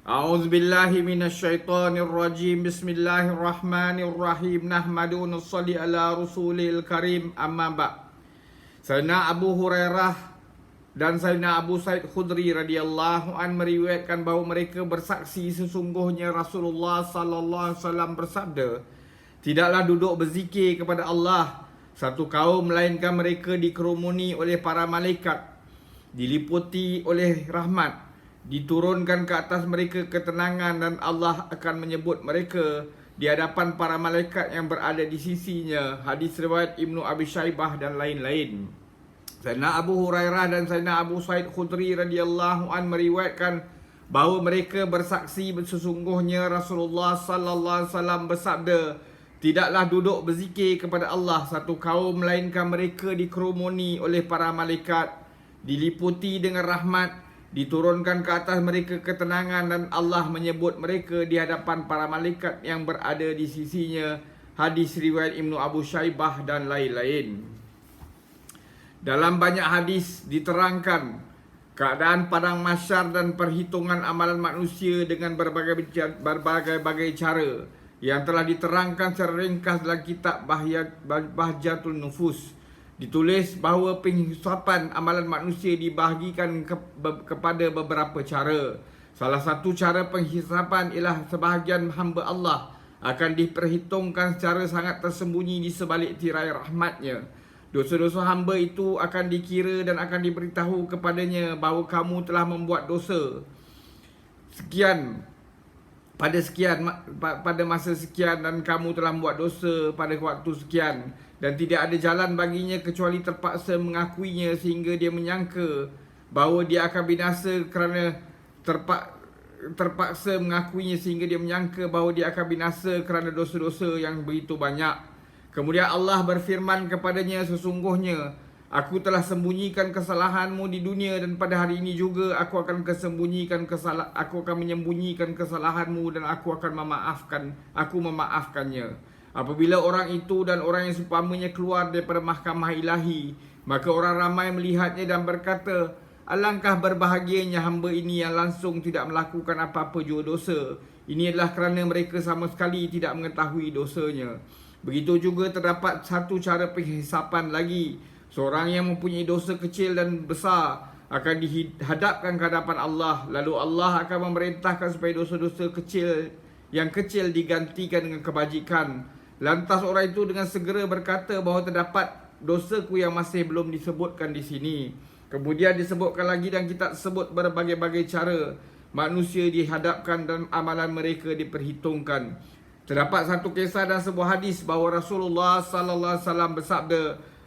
A'udzubillahi minasyaitonirrajim. Bismillahirrahmanirrahim. Nahmadu wa nusalli ala rasulil karim. Amma ba'. Sayyidina Abu Hurairah dan Sayyidina Abu Sa'id Khudri radhiyallahu an meriwayatkan bahawa mereka bersaksi sesungguhnya Rasulullah sallallahu alaihi wasallam bersabda, tidaklah duduk berzikir kepada Allah satu kaum melainkan mereka dikerumuni oleh para malaikat, diliputi oleh rahmat, diturunkan ke atas mereka ketenangan, dan Allah akan menyebut mereka di hadapan para malaikat yang berada di sisinya. Hadis riwayat Ibnu Abi Syaibah dan lain-lain. Sayyidina Abu Hurairah dan Sayyidina Abu Sa'id Khudri radhiyallahu an meriwayatkan bahawa mereka bersaksi sesungguhnya Rasulullah sallallahu alaihi wasallam bersabda, tidaklah duduk berzikir kepada Allah satu kaum melainkan mereka dikerumuni oleh para malaikat, diliputi dengan rahmat, diturunkan ke atas mereka ketenangan, dan Allah menyebut mereka di hadapan para malaikat yang berada di sisinya. Hadis riwayat Ibnu Abu Syaibah dan lain-lain. Dalam banyak hadis diterangkan keadaan padang mahsyar dan perhitungan amalan manusia dengan berbagai cara yang telah diterangkan secara ringkas dalam kitab Bahjatul Nufus. Ditulis bahawa penghisapan amalan manusia dibahagikan kepada beberapa cara. Salah satu cara penghisapan ialah sebahagian hamba Allah akan diperhitungkan secara sangat tersembunyi di sebalik tirai rahmatnya. Dosa-dosa hamba itu akan dikira dan akan diberitahu kepadanya bahawa kamu telah membuat dosa sekian pada masa sekian, dan kamu telah membuat dosa pada waktu sekian, dan tidak ada jalan baginya kecuali terpaksa mengakuinya, sehingga dia menyangka bahawa dia akan binasa kerana terpaksa mengakuinya sehingga dia menyangka bahawa dia akan binasa kerana dosa-dosa yang begitu banyak. Kemudian Allah berfirman kepadanya, sesungguhnya aku telah sembunyikan kesalahanmu di dunia, dan pada hari ini juga aku akan menyembunyikan kesalahanmu, dan aku memaafkannya. Apabila orang itu dan orang yang seumpamanya keluar daripada mahkamah ilahi, maka orang ramai melihatnya dan berkata, alangkah berbahagianya hamba ini yang langsung tidak melakukan apa-apa jua dosa. Ini adalah kerana mereka sama sekali tidak mengetahui dosanya. Begitu juga terdapat satu cara penghisapan lagi. Seorang yang mempunyai dosa kecil dan besar akan dihadapkan ke hadapan Allah. Lalu Allah akan memerintahkan supaya dosa-dosa yang kecil digantikan dengan kebajikan. Lantas orang itu dengan segera berkata bahawa terdapat dosaku yang masih belum disebutkan di sini. Kemudian disebutkan lagi dan kita sebut berbagai-bagai cara manusia dihadapkan dan amalan mereka diperhitungkan. Terdapat satu kisah dan sebuah hadis bahawa Rasulullah sallallahu alaihi wasallam bersabda,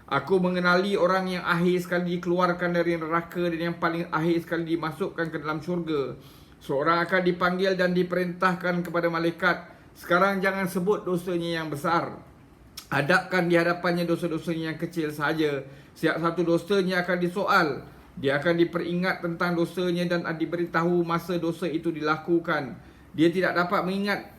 aku mengenali orang yang akhir sekali dikeluarkan dari neraka dan yang paling akhir sekali dimasukkan ke dalam syurga. Seorang akan dipanggil dan diperintahkan kepada malaikat, sekarang jangan sebut dosanya yang besar, hadapkan di hadapannya dosa-dosanya yang kecil sahaja. Setiap satu dosanya akan disoal, dia akan diperingat tentang dosanya dan diberitahu masa dosa itu dilakukan. Dia tidak dapat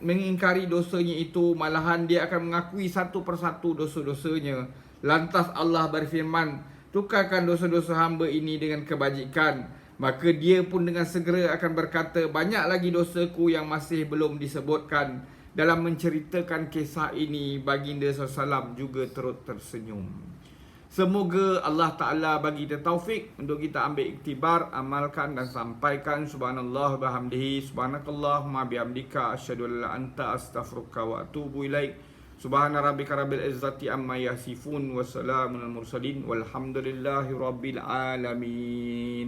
mengingkari dosanya itu, malahan dia akan mengakui satu persatu dosa-dosanya. Lantas Allah berfirman, tukarkan dosa-dosa hamba ini dengan kebajikan. Maka dia pun dengan segera akan berkata, banyak lagi dosaku yang masih belum disebutkan. Dalam menceritakan kisah ini, baginda SAW juga turut tersenyum. Semoga Allah Ta'ala bagi kita taufik untuk kita ambil iktibar, amalkan dan sampaikan. Subhanallah bihamdihi, subhanakallahumma bihamdika, asyhadu an la anta astaghfiruka wa atubu ilaik. Subhana rabbika rabbil izzati amma yasifun, wa salamun al mursalin, walhamdulillahi rabbil alamin.